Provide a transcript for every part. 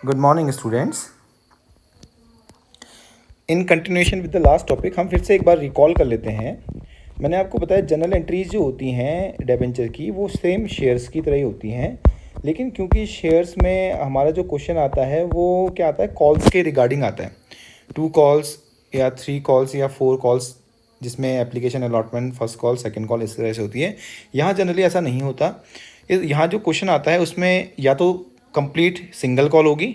Good morning students. In continuation with the last topic हम फिर से एक बार रिकॉल कर लेते हैं। मैंने आपको बताया जनरल एंट्रीज जो होती हैं डिबेंचर की वो सेम शेयर्स की तरह ही होती हैं, लेकिन क्योंकि शेयर्स में हमारा जो क्वेश्चन आता है वो क्या आता है, कॉल्स के रिगार्डिंग आता है। 2 कॉल्स या 3 कॉल्स या 4 कॉल्स जिसमें application allotment, first call, second call इस तरह से होती है। यहाँ जनरली ऐसा नहीं होता। यहाँ जो क्वेश्चन आता है उसमें या तो कंप्लीट सिंगल कॉल होगी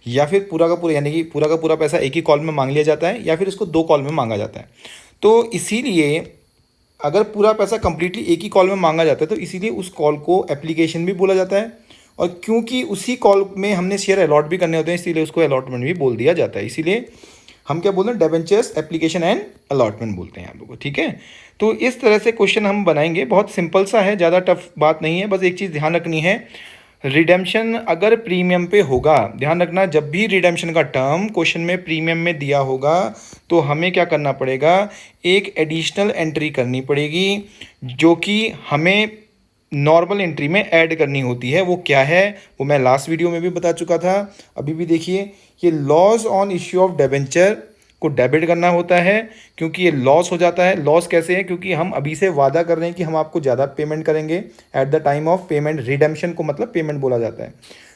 या फिर पूरा का पूरा, यानी कि पूरा का पूरा पैसा एक ही कॉल में मांग लिया जाता है या फिर इसको 2 कॉल में मांगा जाता है। तो इसीलिए अगर पूरा पैसा कंप्लीटली एक ही कॉल में मांगा जाता है तो इसीलिए उस कॉल को एप्लीकेशन भी बोला जाता है, और क्योंकि उसी कॉल में हमने शेयर अलॉट भी करने होते हैं इसीलिए उसको अलॉटमेंट भी बोल दिया जाता है। इसीलिए हम क्या बोलते हैं, डिबेंचर्स एप्लीकेशन एंड अलॉटमेंट बोलते हैं आप लोगों को। ठीक है, तो इस तरह से क्वेश्चन हम बनाएंगे। बहुत सिंपल सा है, ज़्यादा टफ बात नहीं है। बस एक चीज़ ध्यान रखनी है, रिडेम्पशन अगर प्रीमियम पे होगा, ध्यान रखना, जब भी रिडेम्पशन का टर्म क्वेश्चन में प्रीमियम में दिया होगा तो हमें क्या करना पड़ेगा, एक एडिशनल एंट्री करनी पड़ेगी जो कि हमें नॉर्मल एंट्री में ऐड करनी होती है। वो क्या है, वो मैं लास्ट वीडियो में भी बता चुका था। अभी भी देखिए, ये loss on issue of debenture को डेबिट करना होता है, क्योंकि ये लॉस हो जाता है। लॉस कैसे है, क्योंकि हम अभी से वादा कर रहे हैं कि हम आपको ज़्यादा पेमेंट करेंगे at the time of payment. Redemption को मतलब पेमेंट बोला जाता है,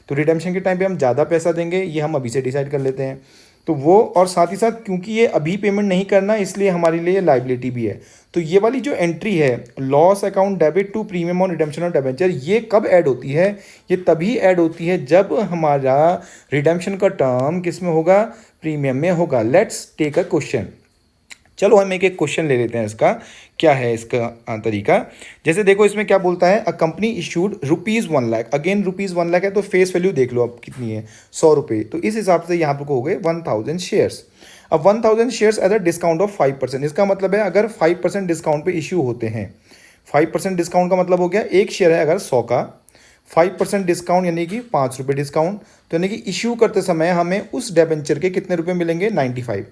तो रिडेम्पशन के टाइम पे हम ज़्यादा पैसा देंगे, ये हम अभी से डिसाइड कर लेते हैं। तो वो, और साथ ही साथ क्योंकि ये अभी पेमेंट नहीं करना इसलिए हमारे लिए लाइबिलिटी भी है। तो ये वाली जो एंट्री है, loss account debit to premium on redemption of debenture, ये कब ऐड होती है, ये तभी ऐड होती है जब हमारा रिडेम्पशन का टर्म किस में होगा, प्रीमियम में होगा। Let's take a question. चलो हम एक एक क्वेश्चन ले लेते हैं, इसका क्या है इसका तरीका। जैसे देखो इसमें क्या बोलता है, अ कंपनी इशूड ₹1,00,000। अगेन ₹1,00,000 है तो फेस वैल्यू देख लो अब कितनी है, 100 रुपये। तो इस हिसाब से यहाँ पर हो गए 1000 शेयर्स। अब 1000 shares at a discount of 5%। इसका मतलब है अगर 5% डिस्काउंट पे इशू होते हैं, 5% डिस्काउंट का मतलब हो गया, एक शेयर है अगर 100 का, 5% डिस्काउंट यानी कि ₹5 डिस्काउंट, तो यानी कि इशू करते समय हमें उस डिबेंचर के कितने रुपए मिलेंगे, 95।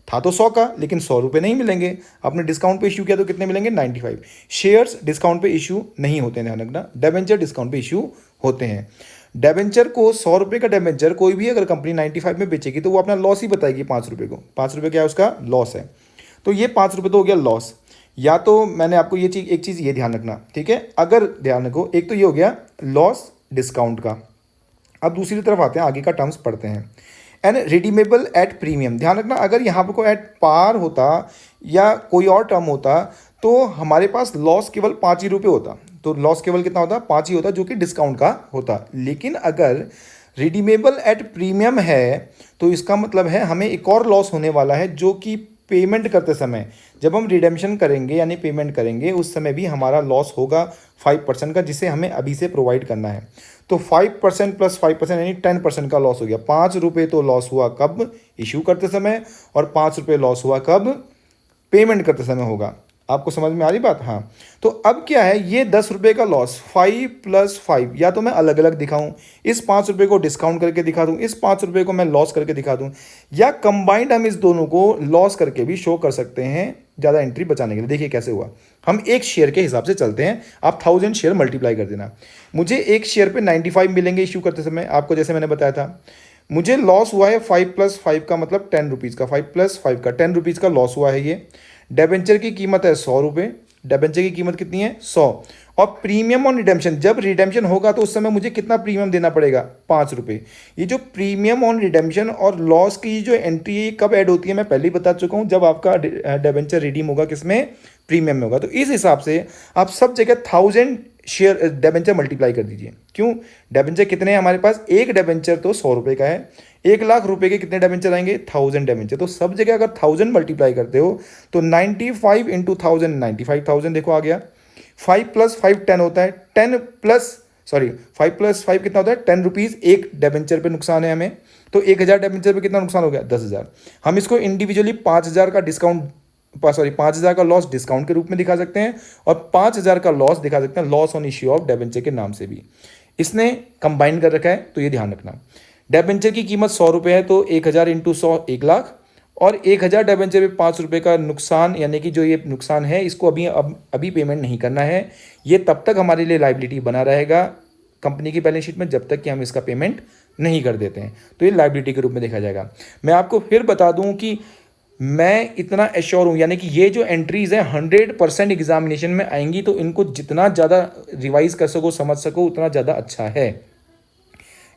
था तो 100 का, लेकिन 100 रुपये नहीं मिलेंगे। आपने डिस्काउंट पे इशू किया तो कितने मिलेंगे, 95। शेयर्स डिस्काउंट पे इशू नहीं होते हैं, ध्यान रखना, डिबेंचर डिस्काउंट पे इशू होते हैं। डिबेंचर को 100 रुपये का डिबेंचर कोई भी अगर कंपनी 95 में बेचेगी तो वो अपना लॉस ही बताएगी 5 रुपये को। 5 रुपये क्या है, उसका लॉस है। तो ये 5 रुपये तो हो गया लॉस। या तो मैंने आपको ये चीज़, एक चीज़ ये ध्यान रखना, ठीक है, अगर ध्यान रखो, एक तो ये हो गया लॉस डिस्काउंट का। अब दूसरी तरफ आते हैं, आगे का टर्म्स पढ़ते हैं। एंड रिडीमेबल एट प्रीमियम, ध्यान रखना, अगर यहाँ पर कोई एट पार होता या कोई और टर्म होता तो हमारे पास लॉस केवल 5 ही रुपये होता। तो लॉस केवल कितना होता, 5 ही होता, जो कि डिस्काउंट का होता। लेकिन अगर रिडीमेबल एट प्रीमियम है तो इसका मतलब है हमें एक और लॉस होने वाला है, जो कि पेमेंट करते समय, जब हम रिडेम्पशन करेंगे यानी पेमेंट करेंगे उस समय भी हमारा लॉस होगा 5% का, जिसे हमें अभी से प्रोवाइड करना है। तो 5% प्लस 5% यानी 10% का लॉस हो गया। 5 रुपये तो लॉस हुआ कब, इशू करते समय, और 5 रुपये लॉस हुआ कब, पेमेंट करते समय होगा। आपको समझ में आ रही बात, हाँ। तो अब क्या है, ये 10 रुपये का लॉस, 5 प्लस 5, या तो मैं अलग अलग दिखाऊं, इस 5 रुपये को डिस्काउंट करके दिखा दूं, इस 5 रुपये को मैं लॉस करके दिखा दूं, या कंबाइंड हम इस दोनों को लॉस करके भी शो कर सकते हैं ज़्यादा एंट्री बचाने के लिए। देखिए कैसे हुआ, हम एक शेयर के हिसाब से चलते हैं। आप 1000 शेयर मल्टीप्लाई कर देना, मुझे एक शेयर पे 95 मिलेंगे इशू करते समय, आपको जैसे मैंने बताया था। मुझे लॉस हुआ है 5 प्लस 5 का मतलब 10 रुपीज़ का, 5 प्लस 5 का 10 रुपीज़ का लॉस हुआ है। ये डिबेंचर की कीमत है 100 रुपये, डिबेंचर की कीमत कितनी है, 100। और प्रीमियम ऑन रिडेम्पशन, जब रिडेम्पशन होगा तो उस समय मुझे कितना प्रीमियम देना पड़ेगा, 5 रुपये। ये जो प्रीमियम ऑन रिडेम्पशन और लॉस की जो एंट्री है कब ऐड होती है, मैं पहले ही बता चुका हूँ, जब आपका डिबेंचर रिडीम होगा किसमें, प्रीमियम में होगा। तो इस हिसाब से आप सब जगह 1000 शेयर डिबेंचर मल्टीप्लाई कर दीजिए। क्यों, डिबेंचर कितने हैं हमारे पास, एक डिबेंचर तो 100 रुपये का है, 1,00,000 रुपये के कितने डिबेंचर आएंगे, 1000 डिबेंचर। तो सब जगह अगर 1000 मल्टीप्लाई करते हो तो 95 इंटू 1000, 95,000 देखो आ गया। 5 प्लस 5 10 होता है, 10 प्लस 5 प्लस 5 कितना होता है, 10 रुपीज़ एक डिबेंचर पे नुकसान है हमें। तो 1000 डिबेंचर पे कितना नुकसान हो गया, 10,000। हम इसको इंडिविजुअली 5000 का डिस्काउंट, 5000 का लॉस डिस्काउंट के रूप में दिखा सकते हैं, और 5000 का लॉस दिखा सकते हैं loss on issue of debenture के नाम से भी। इसने कंबाइन कर रखा है, तो ये ध्यान रखना। डिबेंचर की कीमत 100 रुपये है, तो 1000 इंटू 100 1,00,000, और 1000 डिबेंचर में 5 रुपये का नुकसान, यानी कि जो ये नुकसान है इसको अभी पेमेंट नहीं करना है। ये तब तक हमारे लिए लाइबिलिटी बना रहेगा कंपनी की बैलेंस शीट में जब तक कि हम इसका पेमेंट नहीं कर देते हैं, तो ये लायबिलिटी के रूप में देखा जाएगा। मैं आपको फिर बता दूं कि मैं इतना एश्योर हूँ, यानी कि ये जो एंट्रीज है 100% एग्जामिनेशन में आएंगी, तो इनको जितना ज़्यादा रिवाइज कर सको, समझ सको, उतना ज़्यादा अच्छा है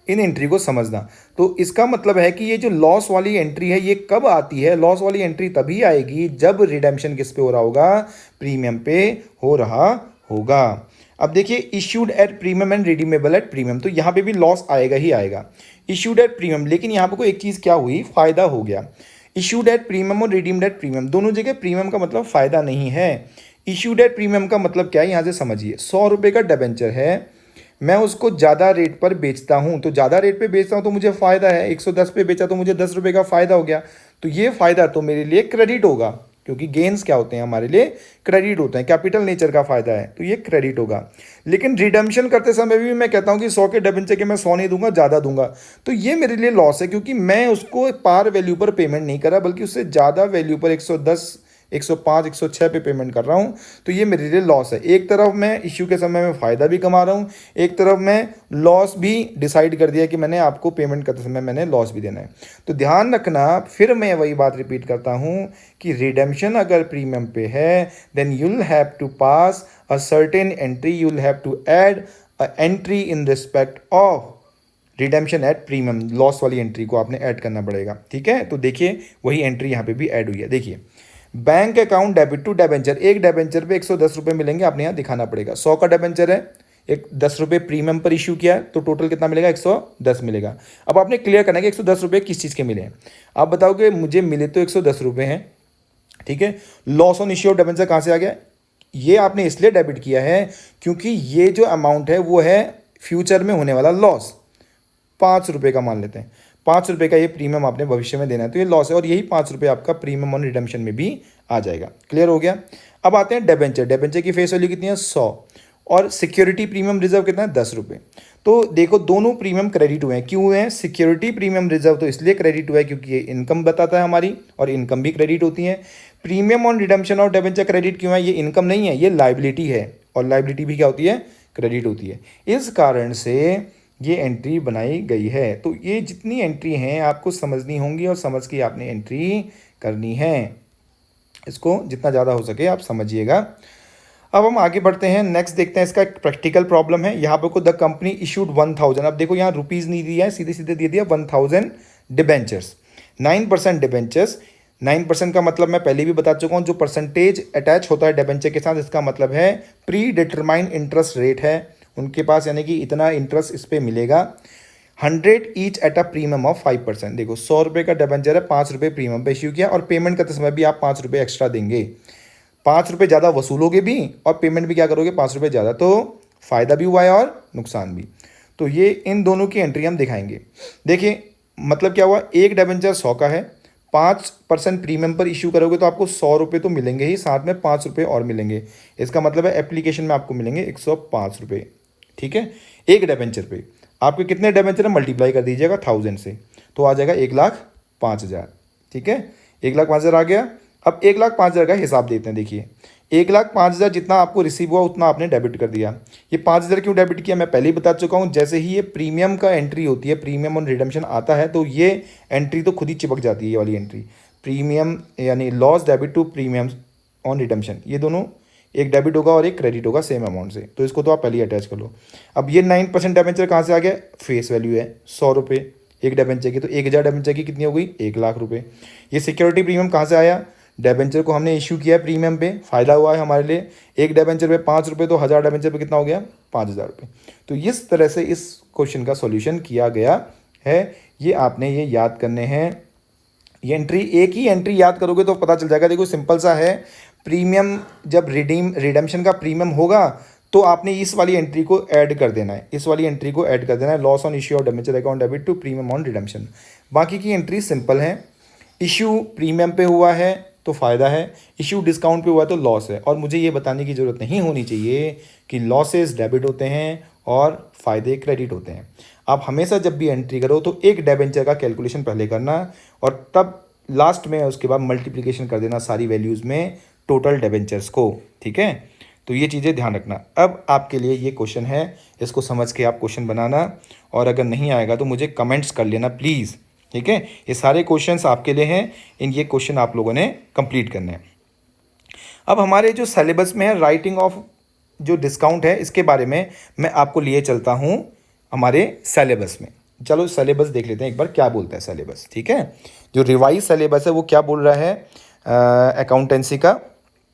इन एंट्री को समझना। तो इसका मतलब है कि ये जो लॉस वाली एंट्री है ये कब आती है? लॉस वाली एंट्री तभी आएगी जब रिडेम्पशन किस पे हो रहा होगा? प्रीमियम पे हो रहा होगा। अब देखिए, issued at premium and redeemable at premium, तो यहाँ पे भी लॉस आएगा ही आएगा। इश्यूड एट प्रीमियम, लेकिन यहाँ पे कोई एक चीज़ क्या हुई, फायदा हो गया। इश्यूड एट प्रीमियम और रिडीम्ड एट प्रीमियम दोनों जगह प्रीमियम का मतलब फायदा नहीं है। इश्यूड एट प्रीमियम का मतलब क्या है, यहाँ से समझिए। 100 रुपये का डिबेंचर है, मैं उसको ज़्यादा रेट पर बेचता हूँ, तो ज़्यादा रेट पे बेचता हूँ तो मुझे फ़ायदा है। 110 पे बेचा तो मुझे 10 रुपये का फ़ायदा हो गया, तो ये फ़ायदा तो मेरे लिए क्रेडिट होगा, क्योंकि गेन्स क्या होते हैं हमारे लिए? क्रेडिट होते हैं, कैपिटल नेचर का फ़ायदा है, तो ये क्रेडिट होगा। लेकिन रिडम्पशन करते समय भी मैं कहता हूँ कि 100 के डिबेंचर के मैं 100 नहीं दूंगा, ज़्यादा दूंगा, तो ये मेरे लिए लॉस है, क्योंकि मैं उसको पार वैल्यू पर पेमेंट नहीं करा, बल्कि उससे ज़्यादा वैल्यू पर 110, 105, 106 पे पेमेंट कर रहा हूँ, तो ये मेरे लिए लॉस है। एक तरफ मैं इश्यू के समय में फ़ायदा भी कमा रहा हूँ, एक तरफ मैं लॉस भी डिसाइड कर दिया कि मैंने आपको पेमेंट करते समय मैंने लॉस भी देना है। तो ध्यान रखना, फिर मैं वही बात रिपीट करता हूँ कि रिडेम्पशन अगर प्रीमियम पे है, then you'll have to pass a certain entry, you'll have to add a entry in respect of redemption at premium. Loss वाली एंट्री को आपने ऐड करना पड़ेगा, ठीक है। तो देखिए, वही एंट्री यहाँ पे भी ऐड हुई है। देखिए, bank account debit to debenture, एक डेबेंचर पे 110 रुपये मिलेंगे, आपने यहाँ दिखाना पड़ेगा। 100 का डेबेंचर है, एक 10 रुपये प्रीमियम पर इशू किया, तो टोटल कितना मिलेगा? 110 मिलेगा। अब आपने क्लियर करना है कि 110 रुपये किस चीज़ के मिले हैं। आप बताओगे मुझे मिले तो 110 रुपये हैं, ठीक है। Loss on issue of debenture कहाँ से आ गया? ये आपने इसलिए डेबिट किया है क्योंकि ये जो अमाउंट है वो है फ्यूचर में होने वाला लॉस। 5 रुपये का मान लेते हैं, 5 रुपये का ये प्रीमियम आपने भविष्य में देना है, तो ये लॉस है, और यही 5 रुपये आपका प्रीमियम ऑन रिडेम्पशन में भी आ जाएगा। क्लियर हो गया। अब आते हैं डेबेंचर। डेबेंचर की फेस वैल्यू कितनी है? 100, और सिक्योरिटी प्रीमियम रिजर्व कितना है? 10 रुपये। तो देखो, दोनों प्रीमियम क्रेडिट हुए हैं। क्यों हुए हैं? सिक्योरिटी प्रीमियम रिजर्व तो इसलिए क्रेडिट हुआ है क्योंकि ये इनकम बताता है हमारी, और इनकम भी क्रेडिट होती है। प्रीमियम ऑन रिडेम्पशन और डेबेंचर क्रेडिट क्यों है? ये इनकम नहीं है, ये लाइबिलिटी है, और लाइबिलिटी भी क्या होती है? क्रेडिट होती है। इस कारण से ये एंट्री बनाई गई है। तो ये जितनी एंट्री हैं आपको समझनी होंगी, और समझ के आपने एंट्री करनी है। इसको जितना ज़्यादा हो सके आप समझिएगा। अब हम आगे बढ़ते हैं, नेक्स्ट देखते हैं। इसका एक प्रैक्टिकल प्रॉब्लम है। यहाँ पर को द कंपनी इशूड 1000, अब देखो यहाँ रुपीज़ नहीं दिया है, सीधे सीधे दे दिया 1000 डिबेंचर्स, 9% डिबेंचर्स। 9% का मतलब मैं पहले भी बता चुका हूँ, जो परसेंटेज अटैच होता है डिबेंचर के साथ, इसका मतलब है प्री डिटरमाइंड इंटरेस्ट रेट है उनके पास, यानी कि इतना इंटरेस्ट इस पर मिलेगा। 100 each eight a premium of 5%। देखो, 100 रुपये का डिबेंचर है, 5 रुपये प्रीमियम पे इश्यू किया, और पेमेंट करते समय भी आप 5 रुपये एक्स्ट्रा देंगे। 5 रुपये ज़्यादा वसूलोगे भी, और पेमेंट भी क्या करोगे? 5 रुपये ज़्यादा, तो फ़ायदा भी हुआ है और नुकसान भी। तो ये इन दोनों की एंट्री हम दिखाएंगे। देखिए, मतलब क्या हुआ, एक डिबेंचर 100 का है, 5% प्रीमियम पर इशू करोगे तो आपको 100 रुपये तो मिलेंगे ही, साथ में 5 रुपये और मिलेंगे। इसका मतलब है एप्लीकेशन में आपको मिलेंगे 105 रुपये, ठीक है। एक डिबेंचर पे आपके कितने डिबेंचर मल्टीप्लाई कर दीजिएगा 1000 से, तो आ जाएगा 1,05,000, ठीक है। 1,05,000 आ गया। अब 1,05,000 का हिसाब देते हैं। देखिए, 1,05,000 जितना आपको रिसीव हुआ उतना आपने डेबिट कर दिया। ये 5,000 क्यों डेबिट किया मैं पहले ही बता चुका हूँ। जैसे ही ये प्रीमियम का एंट्री होती है, प्रीमियम ऑन रिडेम्पशन आता है, तो ये एंट्री तो खुद ही चिपक जाती है, ये वाली एंट्री। प्रीमियम यानी loss debit to premium on redemption, ये दोनों एक डेबिट होगा और एक क्रेडिट होगा सेम अमाउंट से, तो इसको तो आप पहले ही अटैच कर लो। अब ये 9% डिबेंचर कहाँ से आ गया? फेस वैल्यू है 100 रुपये एक डिबेंचर की, तो 1,000 डिबेंचर की कितनी हो गई? 1,00,000 रुपये। ये सिक्योरिटी प्रीमियम कहाँ से आया? डिबेंचर को हमने इशू किया प्रीमियम पे, फ़ायदा हुआ है हमारे लिए। एक डिबेंचर पे 5 रुपये, तो 1000 डिबेंचर पे कितना हो गया? 5,000 रुपये। तो इस तरह से इस क्वेश्चन का सॉल्यूशन किया गया है। ये आपने ये याद करने हैं। ये एंट्री, एक ही एंट्री याद करोगे तो पता चल जाएगा। देखो, सिंपल सा है। प्रीमियम जब रिडेम्पशन का प्रीमियम होगा तो आपने इस वाली एंट्री को ऐड कर देना है, इस वाली एंट्री को ऐड कर देना है, loss on issue of debenture account debit to premium on redemption. बाकी की एंट्री सिंपल है। इशू प्रीमियम पे हुआ है तो फ़ायदा है, इशू डिस्काउंट पे हुआ है तो लॉस है। और मुझे ये बताने की ज़रूरत नहीं होनी चाहिए कि लॉसेस डेबिट होते हैं और फ़ायदे क्रेडिट होते हैं। आप हमेशा जब भी एंट्री करो तो एक डिबेंचर का कैलकुलेशन पहले करना, और तब लास्ट में उसके बाद मल्टीप्लिकेशन कर देना सारी वैल्यूज़ में टोटल डिबेंचर्स को, ठीक है। तो ये चीज़ें ध्यान रखना। अब आपके लिए ये क्वेश्चन है, इसको समझ के आप क्वेश्चन बनाना, और अगर नहीं आएगा तो मुझे कमेंट्स कर लेना प्लीज़, ठीक है। ये सारे क्वेश्चंस आपके लिए हैं, ये क्वेश्चन आप लोगों ने कंप्लीट करने हैं। अब हमारे जो सिलेबस में है राइटिंग ऑफ जो डिस्काउंट है, इसके बारे में मैं आपको लिए चलता हूँ हमारे सिलेबस में। चलो सिलेबस देख लेते हैं एक बार क्या बोलता है सिलेबस, ठीक है। जो रिवाइज सिलेबस है वो क्या बोल रहा है अकाउंटेंसी का,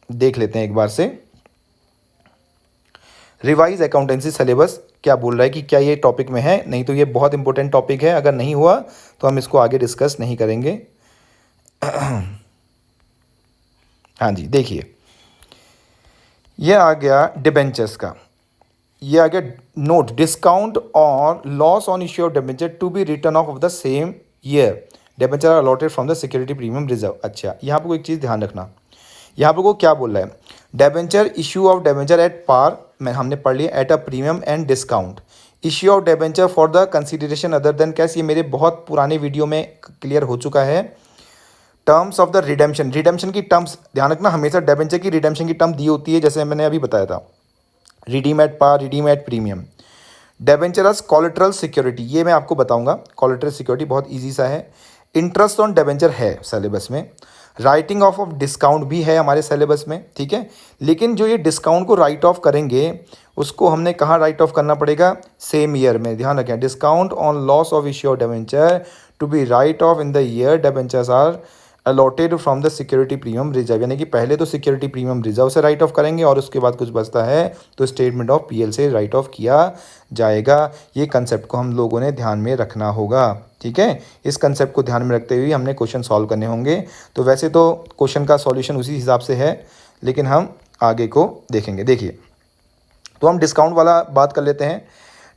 देख लेते हैं एक बार से। रिवाइज अकाउंटेंसी सिलेबस क्या बोल रहा है कि क्या ये टॉपिक में है, नहीं तो ये बहुत इंपॉर्टेंट टॉपिक है, अगर नहीं हुआ तो हम इसको आगे डिस्कस नहीं करेंगे। हाँ जी, देखिए ये आ गया डिबेंचर्स का, ये आ गया नोट डिस्काउंट और loss on issue of debenture to be written off the same year, debenture are allotted from the security premium reserve. अच्छा, यहाँ पर एक चीज़ ध्यान रखना, यहाँ पर को क्या बोल रहा है, debenture issue of debenture at par, मैं हमने पढ़ लिया, at a premium and discount, issue of debenture for the consideration other than cash, ये मेरे बहुत पुराने वीडियो में क्लियर हो चुका है। Terms of the redemption, redemption की टर्म्स ध्यान रखना, हमेशा डेबेंचर की रिडेम्पशन की टर्म दी होती है, जैसे मैंने अभी बताया था, redeem at par, redeem at premium. Debenture as collateral security, ये मैं आपको बताऊंगा, कोलेटरल सिक्योरिटी बहुत ईजी सा है। इंटरेस्ट ऑन डेबेंचर है सिलेबस में, राइटिंग ऑफ डिस्काउंट भी है हमारे सिलेबस में, ठीक है। लेकिन जो ये डिस्काउंट को राइट ऑफ करेंगे उसको हमने कहाँ राइट ऑफ करना पड़ेगा, सेम ईयर में, ध्यान रखें। Discount on loss of issue of debenture to be write off in the year debentures are allotted from the security premium reserve, यानी कि पहले तो सिक्योरिटी प्रीमियम रिजर्व से राइट ऑफ करेंगे और उसके बाद कुछ बचता है तो स्टेटमेंट ऑफ पीएल से राइट ऑफ किया जाएगा। ये कंसेप्ट को हम लोगों ने ध्यान में रखना होगा, ठीक है। इस कंसेप्ट को ध्यान में रखते हुए हमने क्वेश्चन सॉल्व करने होंगे। तो वैसे तो क्वेश्चन का सॉल्यूशन उसी हिसाब से है, लेकिन हम आगे को देखेंगे। देखिए, तो हम डिस्काउंट वाला बात कर लेते हैं।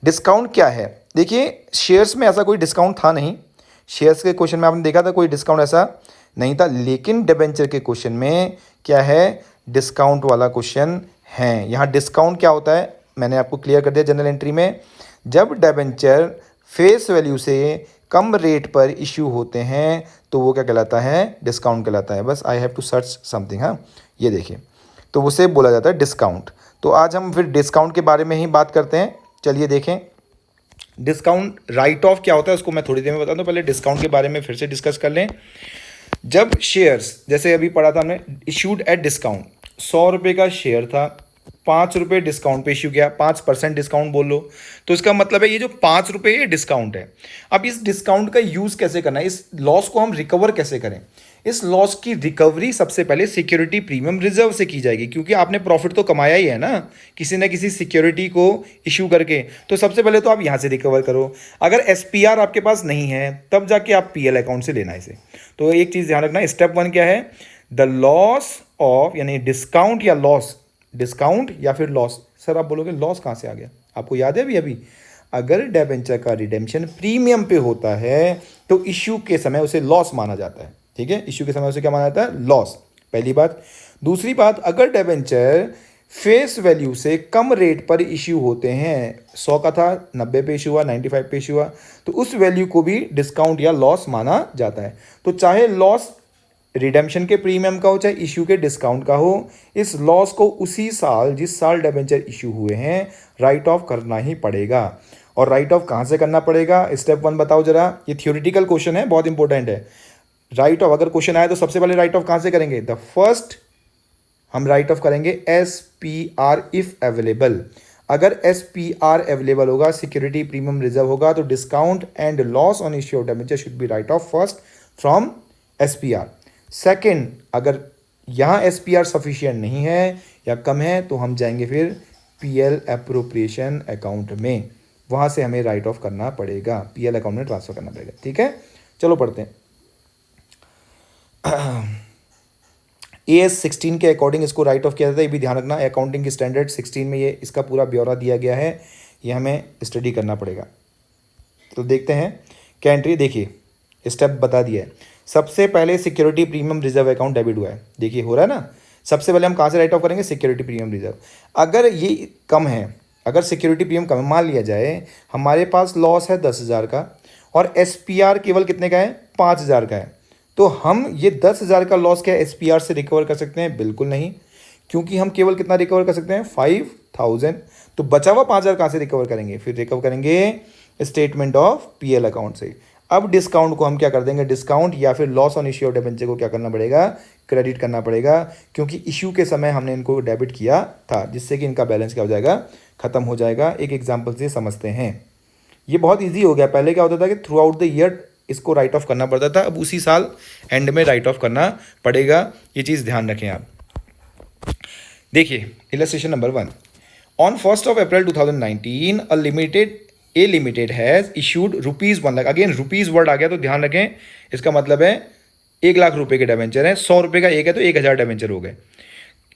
डिस्काउंट क्या है, देखिए शेयर्स में ऐसा कोई डिस्काउंट था नहीं, शेयर्स के क्वेश्चन में आपने देखा था कोई डिस्काउंट ऐसा नहीं था, लेकिन डिबेंचर के क्वेश्चन में क्या है, डिस्काउंट वाला क्वेश्चन है। यहाँ डिस्काउंट क्या होता है मैंने आपको क्लियर कर दिया जनरल एंट्री में, जब डिबेंचर फेस वैल्यू से कम रेट पर इश्यू होते हैं तो वो क्या कहलाता है, डिस्काउंट कहलाता है। बस I have to search something, हाँ ये देखिए, तो उसे बोला जाता है डिस्काउंट। तो आज हम फिर डिस्काउंट के बारे में ही बात करते हैं। चलिए देखें, डिस्काउंट राइट ऑफ क्या होता है उसको मैं थोड़ी देर में बता दूं, पहले डिस्काउंट के बारे में फिर से डिस्कस कर लें। जब शेयर्स, जैसे अभी पढ़ा था हमने, इशूड एट डिस्काउंट, 100 रुपये का शेयर था, 5 रुपये डिस्काउंट पे इशू किया, 5% डिस्काउंट बोल लो, तो इसका मतलब है ये जो 5 रुपये ये डिस्काउंट है। अब इस डिस्काउंट का यूज़ कैसे करना है, इस लॉस को हम रिकवर कैसे करें। इस लॉस की रिकवरी सबसे पहले सिक्योरिटी प्रीमियम रिजर्व से की जाएगी, क्योंकि आपने प्रॉफिट तो कमाया ही है ना किसी न किसी सिक्योरिटी को इशू करके, तो सबसे पहले तो आप यहाँ से रिकवर करो। अगर एसपीआर आपके पास नहीं है तब जाके आप पीएल अकाउंट से लेना इसे। तो एक चीज़ ध्यान रखना, स्टेप 1 क्या है, द लॉस ऑफ, यानी डिस्काउंट या लॉस, डिस्काउंट या फिर लॉस। सर आप बोलोगे लॉस कहाँ से आ गया, आपको याद है अभी अगर डिबेंचर का रिडेम्पशन प्रीमियम पे होता है तो इश्यू के समय उसे लॉस माना जाता है, ठीक है। इश्यू के समय उसे क्या माना जाता है, लॉस, पहली बात। दूसरी बात, अगर डिबेंचर फेस वैल्यू से कम रेट पर इश्यू होते हैं, 100 का था 90 पे इशू हुआ, 95 पे इशू हुआ, तो उस वैल्यू को भी डिस्काउंट या लॉस माना जाता है। तो चाहे लॉस रिडेम्पशन के प्रीमियम का हो चाहे इशू के डिस्काउंट का हो, इस लॉस को उसी साल जिस साल डिबेंचर इशू हुए हैं राइट ऑफ करना ही पड़ेगा। और राइट ऑफ कहाँ से करना पड़ेगा, स्टेप 1 बताओ जरा, ये थियोरिटिकल क्वेश्चन है, बहुत इंपॉर्टेंट है। राइट ऑफ अगर क्वेश्चन आए तो सबसे पहले राइट ऑफ कहाँ से करेंगे, द फर्स्ट हम राइट ऑफ करेंगे SPR इफ अवेलेबल। अगर SPR अवेलेबल होगा, सिक्योरिटी प्रीमियम रिजर्व होगा, तो discount and loss on issue of debenture should be write of first from SPR। Second, अगर यहाँ SPR सफिशियंट नहीं है या कम है तो हम जाएंगे फिर PL अप्रोप्रिएशन अकाउंट में, वहाँ से हमें राइट ऑफ करना पड़ेगा, PL अकाउंट में ट्रांसफर करना पड़ेगा, ठीक है। चलो पढ़ते हैं। AS 16 के अकॉर्डिंग इसको राइट ऑफ किया जाता है, ये भी ध्यान रखना, अकाउंटिंग की स्टैंडर्ड 16 में ये इसका पूरा ब्यौरा दिया गया है, ये हमें स्टडी करना पड़ेगा। तो देखते हैं क्या एंट्री, देखिए स्टेप बता दिया है। सबसे पहले security premium reserve account debit हुआ है, देखिए हो रहा है ना। सबसे पहले हम कहाँ से राइट ऑफ करेंगे, सिक्योरिटी प्रीमियम रिजर्व। अगर ये कम है, अगर सिक्योरिटी प्रीमियम कम है, मान लिया जाए हमारे पास लॉस है 10,000 का और SPR केवल कितने का है, 5,000 का है, तो हम ये 10,000 का लॉस क्या SPR से रिकवर कर सकते हैं, बिल्कुल नहीं, क्योंकि हम केवल कितना रिकवर कर सकते हैं 5000, तो बचा हुआ 5000 कहाँ से रिकवर करेंगे, फिर रिकवर करेंगे स्टेटमेंट ऑफ पीएल अकाउंट से। अब डिस्काउंट को हम क्या कर देंगे, डिस्काउंट या फिर loss on issue of debenture को क्या करना पड़ेगा, क्रेडिट करना पड़ेगा, क्योंकि इश्यू के समय हमने इनको डेबिट किया था, जिससे कि इनका बैलेंस क्या हो जाएगा, खत्म हो जाएगा। एक एग्जाम्पल से समझते हैं, ये बहुत ईजी हो गया। पहले क्या होता था कि थ्रू आउट द ईयर इसको राइट ऑफ करना पड़ता था, अब उसी साल एंड में राइट ऑफ करना पड़ेगा। ये चीज़ ध्यान रखें आप। देखिए illustration number 1, on 1 April 2019 A limited has issued ₹1,00,000। Again rupees word आ गया तो ध्यान रखें, इसका मतलब है 1,00,000 रुपए के डिबेंचर हैं, 100 रुपये का एक है तो 1,000 डिबेंचर हो गए।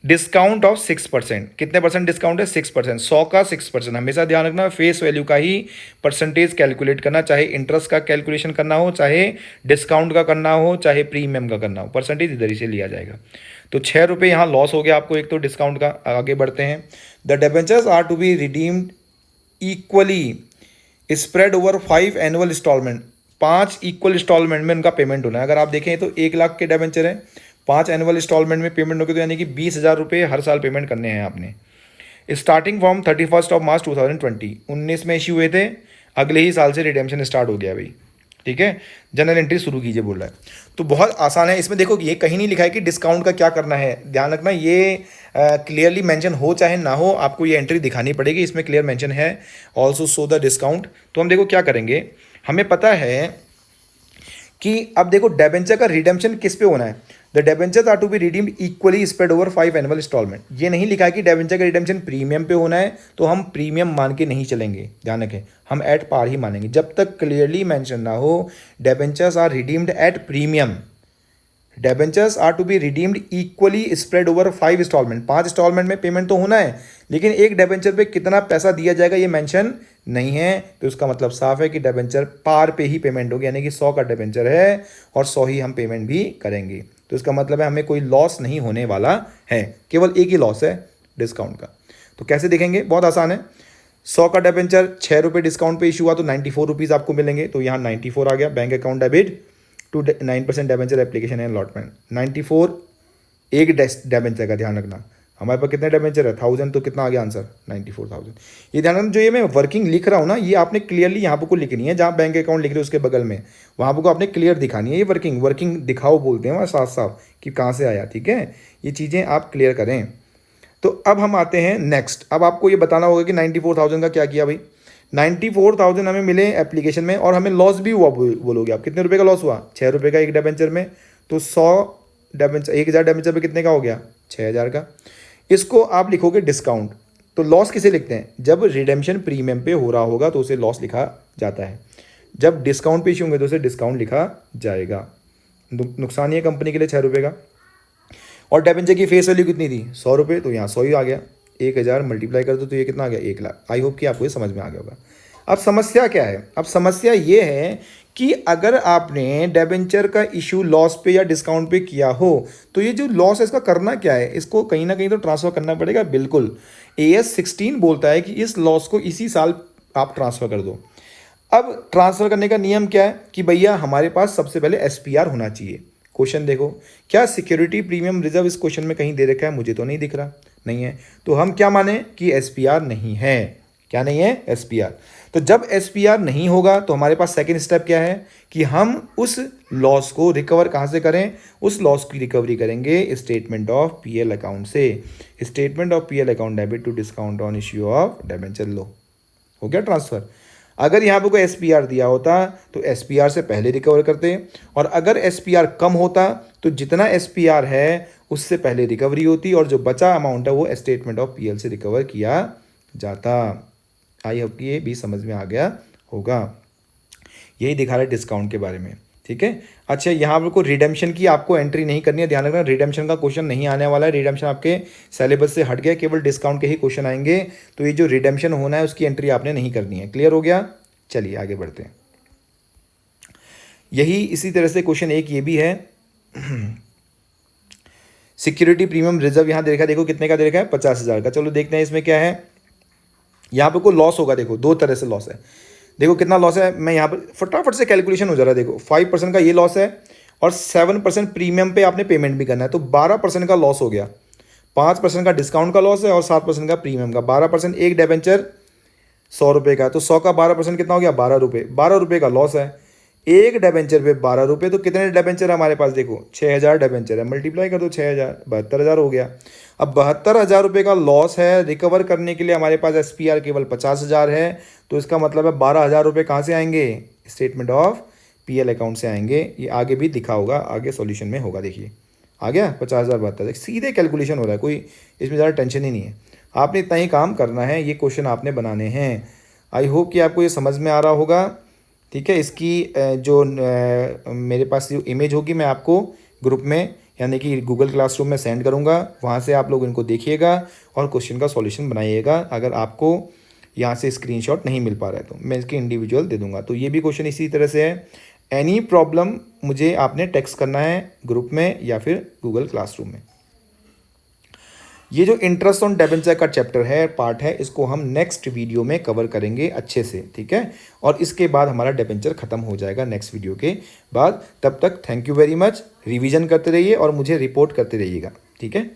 डिस्काउंट ऑफ 6%, कितने परसेंट डिस्काउंट है, 6%, 100 का 6%। हमेशा ध्यान रखना फेस वैल्यू का ही परसेंटेज कैलकुलेट करना, चाहे इंटरेस्ट का कैलकुलेशन करना हो, चाहे डिस्काउंट का करना हो, चाहे प्रीमियम का करना हो, परसेंटेज इधर ही से लिया जाएगा। तो 6 रुपये यहाँ लॉस हो गया आपको एक तो डिस्काउंट का। आगे बढ़ते हैं, the debentures are to be redeemed equally spread over 5 annual installment, 5 equal installment में उनका पेमेंट होना है। अगर आप देखें तो 1,00,000 के डिबेंचर है, 5 एनुअल इंस्टॉलमेंट में पेमेंट होगी, तो यानी कि 20,000 रुपये हर साल पेमेंट करने हैं आपने। स्टार्टिंग फ्रॉम 31 मार्च 2020, 19 में इश्यू हुए थे, अगले ही साल से रिडेम्पशन स्टार्ट हो गया भाई, ठीक है। जनरल एंट्री शुरू कीजिए बोल रहा है, तो बहुत आसान है। इसमें देखो कि ये कहीं नहीं लिखा है कि डिस्काउंट का क्या करना है, ध्यान रखना ये क्लियरली मेंशन हो चाहे ना हो, आपको ये एंट्री दिखानी पड़ेगी। इसमें क्लियर मेंशन है ऑल्सो शो द डिस्काउंट। तो हम देखो क्या करेंगे, हमें पता है कि अब देखो डिबेंचर का रिडेम्पशन किस पे होना है, the debentures are to be redeemed equally spread over 5 annual installment. ये नहीं लिखा है कि डिबेंचर का रिडेम्पशन प्रीमियम पे होना है, तो हम प्रीमियम मान के नहीं चलेंगे, ध्यान रखें, हम एट पार ही मानेंगे जब तक क्लियरली मेंशन ना हो debentures are redeemed at premium. Debentures are to be redeemed equally spread over 5 installment, 5 installment में पेमेंट तो होना है, लेकिन एक डिबेंचर पे कितना पैसा दिया जाएगा ये मेंशन नहीं है। तो इसका मतलब साफ है कि डिबेंचर पार पे ही पेमेंट होगी, यानी कि 100 का डिबेंचर है और 100 ही हम पेमेंट भी करेंगे। तो इसका मतलब है हमें कोई लॉस नहीं होने वाला है, केवल एक ही लॉस है डिस्काउंट का। तो कैसे देखेंगे, बहुत आसान है। 100 का डिबेंचर 6 रुपये डिस्काउंट पे इशू हुआ तो 94 रुपीज़ आपको मिलेंगे, तो यहाँ 94 आ गया। Bank account debit to 9% debenture application and allotment, 94 एक डिबेंचर का, ध्यान रखना। हमारे पास कितने डिबेंचर है 1000, तो कितना आ गया आंसर 94,000। ये ध्यान रखना, जो ये मैं वर्किंग लिख रहा हूँ ना, ये आपने क्लियरली यहाँ पर को लिखनी है, जहाँ बैंक अकाउंट लिख रहे हो उसके बगल में, वहाँ पर को आपने क्लियर दिखानी है। ये वर्किंग दिखाओ बोलते हैं वहाँ साफ साफ कि कहाँ से आया, ठीक है। ये चीज़ें आप क्लियर करें। तो अब हम आते हैं नेक्स्ट, अब आपको ये बताना होगा कि 94,000 का क्या किया भाई। 94,000 हमें मिले एप्लीकेशन में और हमें लॉस भी हुआ, बोलोगे आप कितने रुपए का लॉस हुआ, 6 रुपये का एक डिबेंचर में। तो 100 डिबेंचर 1,000 डिबेंचर पे कितने का हो गया, 6,000 का। इसको आप लिखोगे डिस्काउंट। तो लॉस किसे लिखते हैं, जब रिडेम्पशन प्रीमियम पे हो रहा होगा तो उसे लॉस लिखा जाता है, जब डिस्काउंट पे इशू होंगे तो उसे डिस्काउंट लिखा जाएगा। नुकसान ये कंपनी के लिए 6 रुपये का। और डिबेंचर की फेस वैल्यू कितनी थी 100 रुपये, तो यहाँ 100 ही आ गया। 1,000 मल्टीप्लाई कर दो तो ये कितना आ गया 1,00,000। आई होप कि आपको ये समझ में आ गया होगा। अब समस्या क्या है, अब समस्या ये है कि अगर आपने डिबेंचर का इशू लॉस पे या डिस्काउंट पे किया हो तो ये जो लॉस है इसका करना क्या है, इसको कहीं ना कहीं तो ट्रांसफ़र करना पड़ेगा। बिल्कुल, AS 16 बोलता है कि इस लॉस को इसी साल आप ट्रांसफ़र कर दो। अब ट्रांसफ़र करने का नियम क्या है कि भैया हमारे पास सबसे पहले SPR होना चाहिए। क्वेश्चन देखो, क्या सिक्योरिटी प्रीमियम रिजर्व इस क्वेश्चन में कहीं दे रखा है, मुझे तो नहीं दिख रहा, नहीं है। तो हम क्या माने कि SPR नहीं है, क्या नहीं है SPR। तो जब SPR नहीं होगा तो हमारे पास सेकंड स्टेप क्या है कि हम उस लॉस को रिकवर कहाँ से करें, उस लॉस की रिकवरी करेंगे स्टेटमेंट ऑफ PL अकाउंट से। Statement of PL account debit to discount on issue of debenture, लो हो गया ट्रांसफ़र। अगर यहाँ पर कोई SPR दिया होता तो SPR से पहले रिकवर करते, और अगर SPR कम होता तो जितना SPR है उससे पहले रिकवरी होती और जो बचा अमाउंट है वो स्टेटमेंट ऑफ PL से रिकवर किया जाता। आई होप कि ये भी समझ में आ गया होगा। यही दिखा रहा है डिस्काउंट के बारे में, ठीक है। अच्छा, यहाँ पर कोई रिडेम्पशन की आपको एंट्री नहीं करनी है, ध्यान रखना रिडेम्पशन का क्वेश्चन नहीं आने वाला है। रिडेम्पशन आपके सिलेबस से हट गया, केवल डिस्काउंट के ही क्वेश्चन आएंगे। तो ये जो रिडेम्पशन होना है उसकी एंट्री आपने नहीं करनी है। क्लियर हो गया, चलिए आगे बढ़ते हैं। यही इसी तरह से क्वेश्चन एक ये भी है, सिक्योरिटी प्रीमियम रिजर्व यहाँ देखा, देखो कितने का दे रखा है 50,000 का। चलो देखते हैं इसमें क्या है। यहाँ पे कोई लॉस होगा, देखो दो तरह से लॉस है। देखो कितना लॉस है, मैं यहाँ पर फटाफट से कैलकुलेशन हो जा रहा है। देखो 5% का ये लॉस है और 7% प्रीमियम पे आपने पेमेंट भी करना है, तो 12% का लॉस हो गया। 5% का डिस्काउंट का लॉस है और 7% का प्रीमियम का। 12% एक डिबेंचर 100 रुपये का, तो 100 का 12% कितना हो गया 12 रुपये। 12 रुपये का लॉस है एक डिबेंचर पे 12 रुपये, तो कितने डिबेंचर है हमारे पास, देखो 6000 डिबेंचर है, मल्टीप्लाई कर दो 6000, 72,000 हो गया। अब 72,000 रुपये का लॉस है, रिकवर करने के लिए हमारे पास SPR केवल 50,000 है, तो इसका मतलब है 12,000 रुपये कहाँ से आएंगे, स्टेटमेंट ऑफ PL अकाउंट से आएंगे। ये आगे भी दिखा होगा, आगे सॉल्यूशन में होगा, देखिए आ गया 50,000 72,000, सीधे कैलकुलेशन हो रहा है, कोई इसमें ज़्यादा टेंशन ही नहीं है। आपने इतना ही काम करना है, ये क्वेश्चन आपने बनाने हैं। आई होप कि आपको ये समझ में आ रहा होगा। ठीक है, इसकी जो मेरे पास जो इमेज होगी मैं आपको ग्रुप में यानी कि गूगल क्लासरूम में सेंड करूंगा, वहाँ से आप लोग इनको देखिएगा और क्वेश्चन का सॉल्यूशन बनाइएगा। अगर आपको यहाँ से स्क्रीनशॉट नहीं मिल पा रहा है तो मैं इसकी इंडिविजुअल दे दूंगा। तो ये भी क्वेश्चन इसी तरह से है। एनी प्रॉब्लम मुझे आपने टेक्स्ट करना है ग्रुप में या फिर गूगल क्लासरूम में। ये जो इंटरेस्ट ऑन डिबेंचर का चैप्टर है, पार्ट है, इसको हम नेक्स्ट वीडियो में कवर करेंगे अच्छे से, ठीक है। और इसके बाद हमारा डिबेंचर खत्म हो जाएगा नेक्स्ट वीडियो के बाद। तब तक thank you very much, revision करते रहिए और मुझे रिपोर्ट करते रहिएगा, ठीक है।